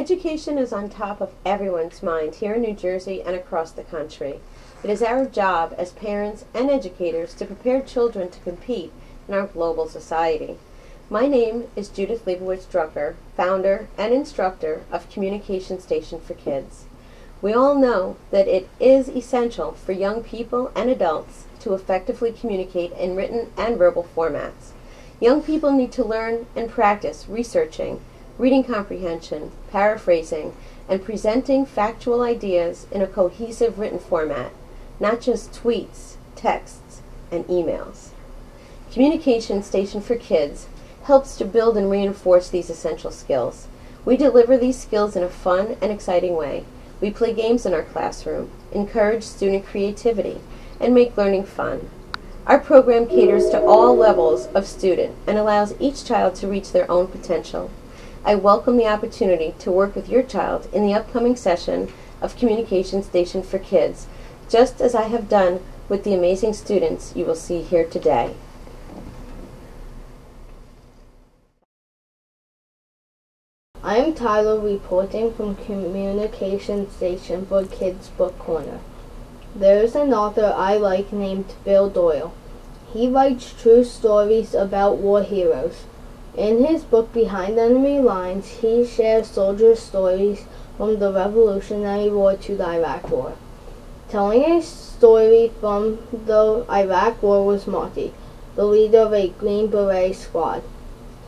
Education is on top of everyone's mind here in New Jersey and across the country. It is our job as parents and educators to prepare children to compete in our global society. My name is Judith Leibowitz-Drucker, founder and instructor of Communication Station for Kids. We all know that it is essential for young people and adults to effectively communicate in written and verbal formats. Young people need to learn and practice researching, reading comprehension, paraphrasing, and presenting factual ideas in a cohesive written format, not just tweets, texts, and emails. Communication Station for Kids helps to build and reinforce these essential skills. We deliver these skills in a fun and exciting way. We play games in our classroom, encourage student creativity, and make learning fun. Our program caters to all levels of student and allows each child to reach their own potential. I welcome the opportunity to work with your child in the upcoming session of Communication Station for Kids, just as I have done with the amazing students you will see here today. I am Tyler reporting from Communication Station for Kids Book Corner. There is an author I like named Bill Doyle. He writes true stories about war heroes. In his book Behind Enemy Lines, he shares soldiers' stories from the Revolutionary War to the Iraq War. Telling a story from the Iraq War was Marty, the leader of a Green Beret squad.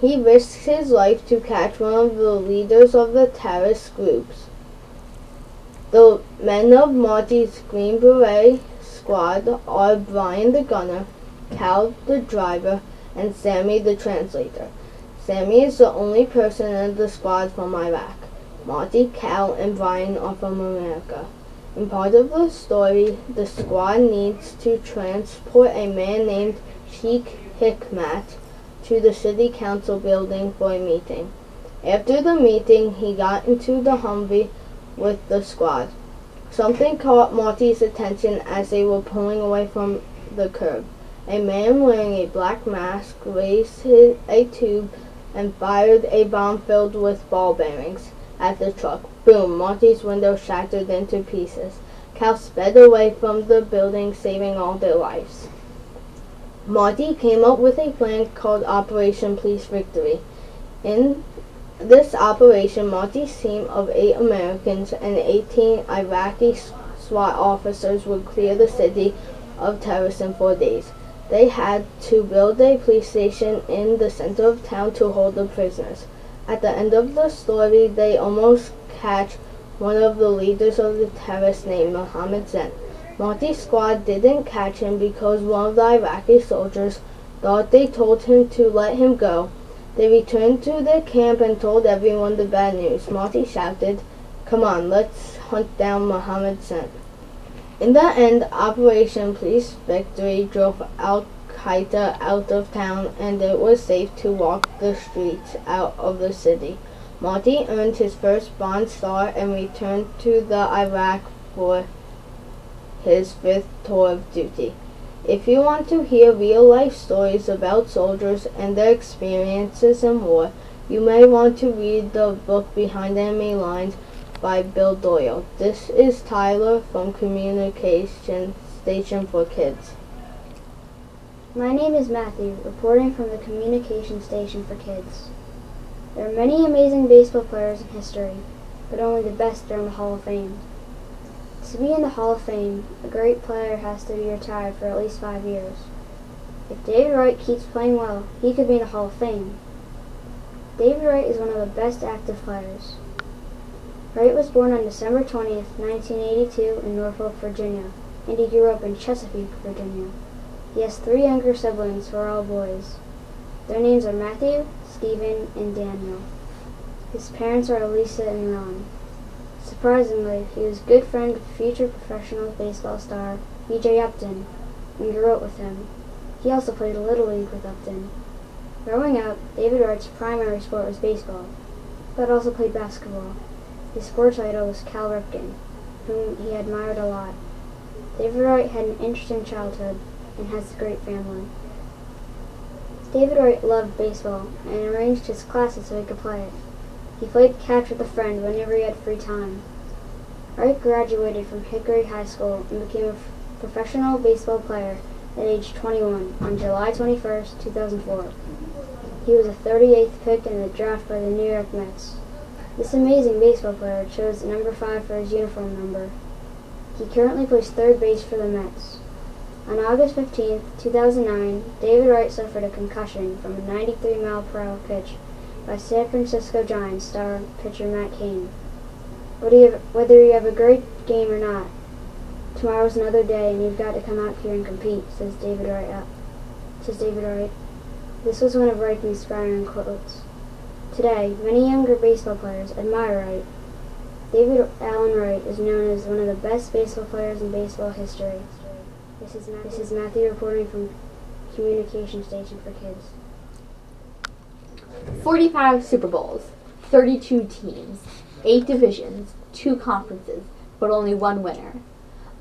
He risks his life to catch one of the leaders of the terrorist groups. The men of Marty's Green Beret squad are Brian the gunner, Cal the driver, and Sammy the translator. Sammy is the only person in the squad from Iraq. Marty, Cal, and Brian are from America. In part of the story, the squad needs to transport a man named Sheikh Hikmat to the city council building for a meeting. After the meeting, he got into the Humvee with the squad. Something caught Marty's attention as they were pulling away from the curb. A man wearing a black mask raised a tube and fired a bomb filled with ball bearings at the truck. Boom! Marty's window shattered into pieces. Cal sped away from the building, saving all their lives. Marty came up with a plan called Operation Police Victory. In this operation, Marty's team of 8 Americans and 18 Iraqi SWAT officers would clear the city of terrorists in 4 days. They had to build a police station in the center of town to hold the prisoners. At the end of the story, they almost catch one of the leaders of the terrorists named Mohammed Zen. Marty's squad didn't catch him because one of the Iraqi soldiers thought they told him to let him go. They returned to their camp and told everyone the bad news. Marty shouted, "Come on, let's hunt down Mohammed Zen." In the end, Operation Police Victory drove Al-Qaeda out of town, and it was safe to walk the streets out of the city. Marty earned his first Bronze Star and returned to the Iraq for his 5th tour of duty. If you want to hear real-life stories about soldiers and their experiences in war, you may want to read the book Behind Enemy Lines by Bill Doyle. This is Tyler from Communication Station for Kids. My name is Matthew, reporting from the Communication Station for Kids. There are many amazing baseball players in history, but only the best are in the Hall of Fame. To be in the Hall of Fame, a great player has to be retired for at least 5 years. If David Wright keeps playing well, he could be in the Hall of Fame. David Wright is one of the best active players. Wright was born on December 20th, 1982 in Norfolk, Virginia, and he grew up in Chesapeake, Virginia. He has 3 younger siblings who are all boys. Their names are Matthew, Stephen, and Daniel. His parents are Elisa and Ron. Surprisingly, he was a good friend of future professional baseball star B.J. Upton and grew up with him. He also played Little League with Upton. Growing up, David Wright's primary sport was baseball, but also played basketball. His sports idol was Cal Ripken, whom he admired a lot. David Wright had an interesting childhood and has a great family. David Wright loved baseball and arranged his classes so he could play it. He played catch with a friend whenever he had free time. Wright graduated from Hickory High School and became a professional baseball player at age 21 on July 21, 2004. He was the 38th pick in the draft by the New York Mets. This amazing baseball player chose number 5 for his uniform number. He currently plays third base for the Mets. On August 15, 2009, David Wright suffered a concussion from a 93-mile-per-hour pitch by San Francisco Giants star pitcher Matt Cain. Whether you have a great game or not, tomorrow's another day and you've got to come out here and compete, says David Wright. This was one of Wright's inspiring quotes. Today, many younger baseball players admire Wright. David Allen Wright is known as one of the best baseball players in baseball history. This is Matthew reporting from Communication Station for Kids. 45 Super Bowls, 32 teams, 8 divisions, 2 conferences, but only one winner.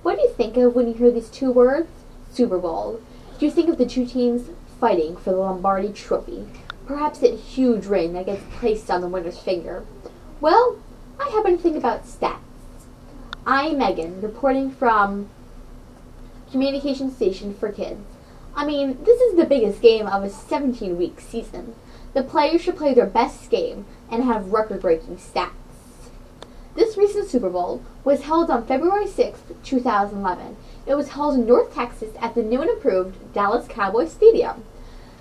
What do you think of when you hear these 2 words? Super Bowl. Do you think of the 2 teams fighting for the Lombardi Trophy? Perhaps that huge ring that gets placed on the winner's finger? Well, I happen to think about stats. I'm Megan, reporting from Communication Station for Kids. I mean, this is the biggest game of a 17-week season. The players should play their best game and have record-breaking stats. This recent Super Bowl was held on February 6, 2011. It was held in North Texas at the new and improved Dallas Cowboys Stadium.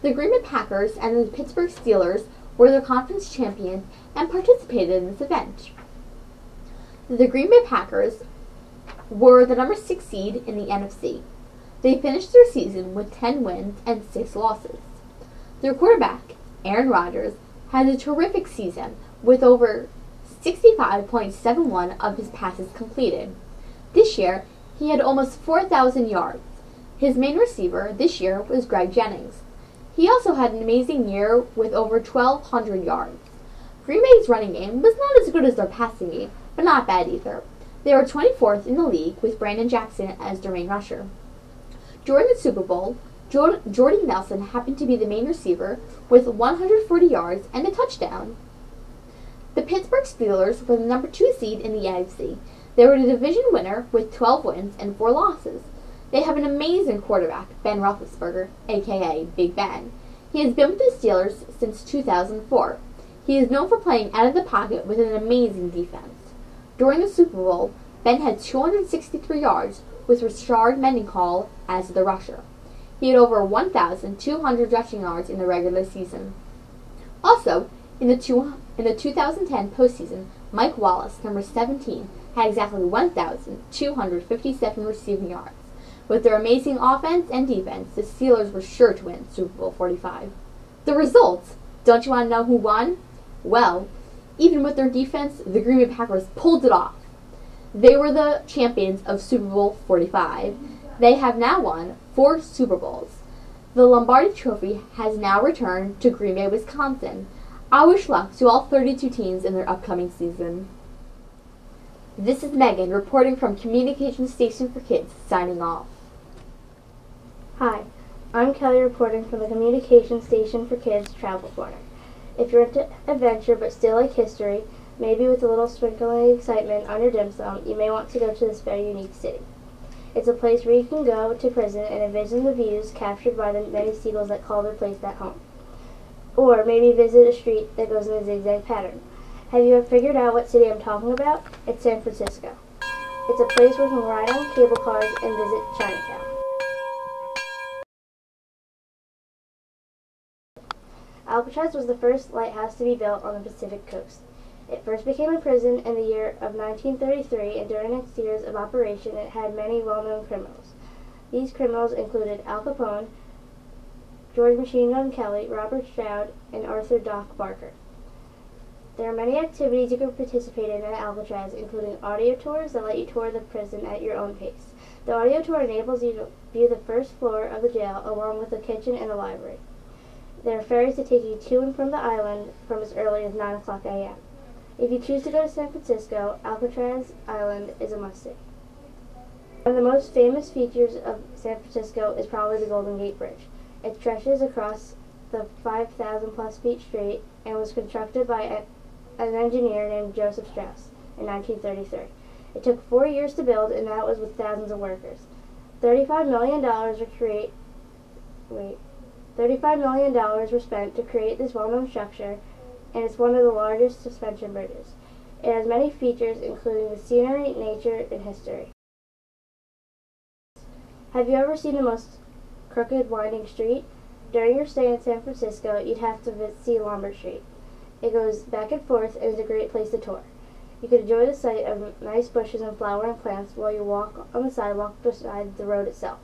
The Green Bay Packers and the Pittsburgh Steelers were the conference champions and participated in this event. The Green Bay Packers were the number 6 seed in the NFC. They finished their season with 10 wins and 6 losses. Their quarterback, Aaron Rodgers, had a terrific season with over 65.71 of his passes completed. This year, he had almost 4,000 yards. His main receiver this year was Greg Jennings. He also had an amazing year with over 1,200 yards. Green Bay's running game was not as good as their passing game, but not bad either. They were 24th in the league with Brandon Jackson as their main rusher. During the Super Bowl, Jordy Nelson happened to be the main receiver with 140 yards and a touchdown. The Pittsburgh Steelers were the number 2 seed in the NFC. They were the division winner with 12 wins and 4 losses. They have an amazing quarterback, Ben Roethlisberger, aka Big Ben. He has been with the Steelers since 2004. He is known for playing out of the pocket with an amazing defense. During the Super Bowl, Ben had 263 yards with Rashard Mendenhall as the rusher. He had over 1,200 rushing yards in the regular season. Also, in the 2010 postseason, Mike Wallace, number 17, had exactly 1,257 receiving yards. With their amazing offense and defense, the Steelers were sure to win Super Bowl 45. The results? Don't you want to know who won? Well, even with their defense, the Green Bay Packers pulled it off. They were the champions of Super Bowl 45. They have now won 4 Super Bowls. The Lombardi Trophy has now returned to Green Bay, Wisconsin. I wish luck to all 32 teams in their upcoming season. This is Megan reporting from Communication Station for Kids, signing off. Hi, I'm Kelly reporting from the Communication Station for Kids Travel Corner. If you're into adventure but still like history, maybe with a little sprinkling of excitement on your dim sum, you may want to go to this very unique city. It's a place where you can go to prison and envision the views captured by the many seagulls that call their place that home. Or maybe visit a street that goes in a zigzag pattern. Have you ever figured out what city I'm talking about? It's San Francisco. It's a place where you can ride on cable cars and visit Chinatown. Alcatraz was the first lighthouse to be built on the Pacific coast. It first became a prison in the year of 1933, and during its years of operation it had many well-known criminals. These criminals included Al Capone, George Machine Gun Kelly, Robert Stroud, and Arthur Doc Barker. There are many activities you can participate in at Alcatraz, including audio tours that let you tour the prison at your own pace. The audio tour enables you to view the first floor of the jail, along with the kitchen and the library. There are ferries that take you to and from the island from as early as 9 o'clock a.m. If you choose to go to San Francisco, Alcatraz Island is a must-see. One of the most famous features of San Francisco is probably the Golden Gate Bridge. It stretches across the 5,000-plus feet street and was constructed by an engineer named Joseph Strauss in 1933. It took 4 years to build, and that was with thousands of workers. $35 million were spent to create this well-known structure, and it's one of the largest suspension bridges. It has many features, including the scenery, nature, and history. Have you ever seen the most crooked, winding street? During your stay in San Francisco, you'd have to see Lombard Street. It goes back and forth and is a great place to tour. You could enjoy the sight of nice bushes and flowering plants while you walk on the sidewalk beside the road itself.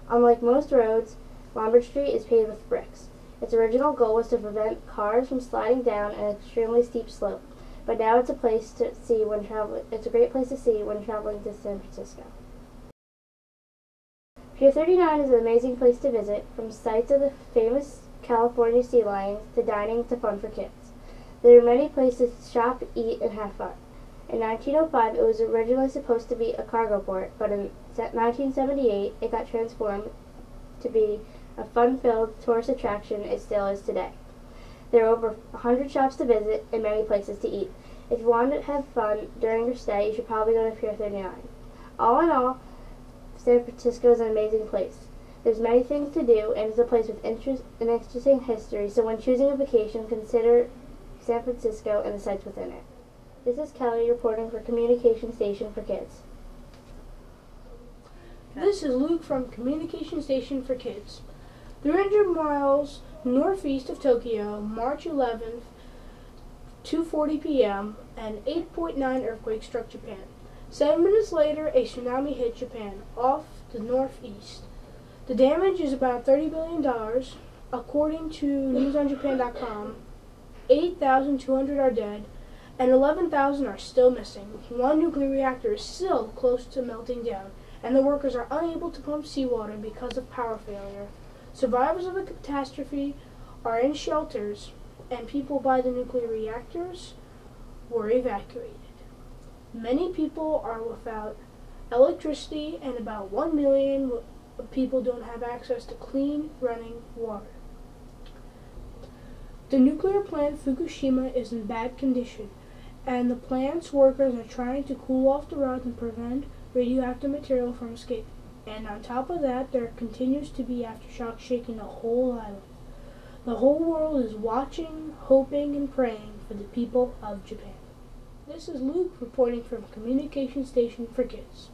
Unlike most roads, Lombard Street is paved with bricks. Its original goal was to prevent cars from sliding down an extremely steep slope, but now it's a great place to see when traveling to San Francisco. Pier 39 is an amazing place to visit, from sights of the famous California sea lions to dining to fun for kids. There are many places to shop, eat, and have fun. In 1905, it was originally supposed to be a cargo port, but in 1978, it got transformed to be a fun-filled tourist attraction it still is today. There are over 100 shops to visit and many places to eat. If you want to have fun during your stay, you should probably go to Pier 39. All in all, San Francisco is an amazing place. There's many things to do, and it's a place with an interesting history, so when choosing a vacation, consider San Francisco and the sights within it. This is Kelly reporting for Communication Station for Kids. This is Luke from Communication Station for Kids. 300 miles northeast of Tokyo, March 11th, 2:40 p.m., an 8.9 earthquake struck Japan. 7 minutes later, a tsunami hit Japan, off the northeast. The damage is about $30 billion. According to newsonjapan.com, 8,200 are dead, and 11,000 are still missing. One nuclear reactor is still close to melting down, and the workers are unable to pump seawater because of power failure. Survivors of the catastrophe are in shelters, and people by the nuclear reactors were evacuated. Many people are without electricity, and about 1 million people don't have access to clean, running water. The nuclear plant Fukushima is in bad condition, and the plant's workers are trying to cool off the rods and prevent radioactive material from escaping. And on top of that, there continues to be aftershocks shaking the whole island. The whole world is watching, hoping, and praying for the people of Japan. This is Luke reporting from Communication Station for Kids.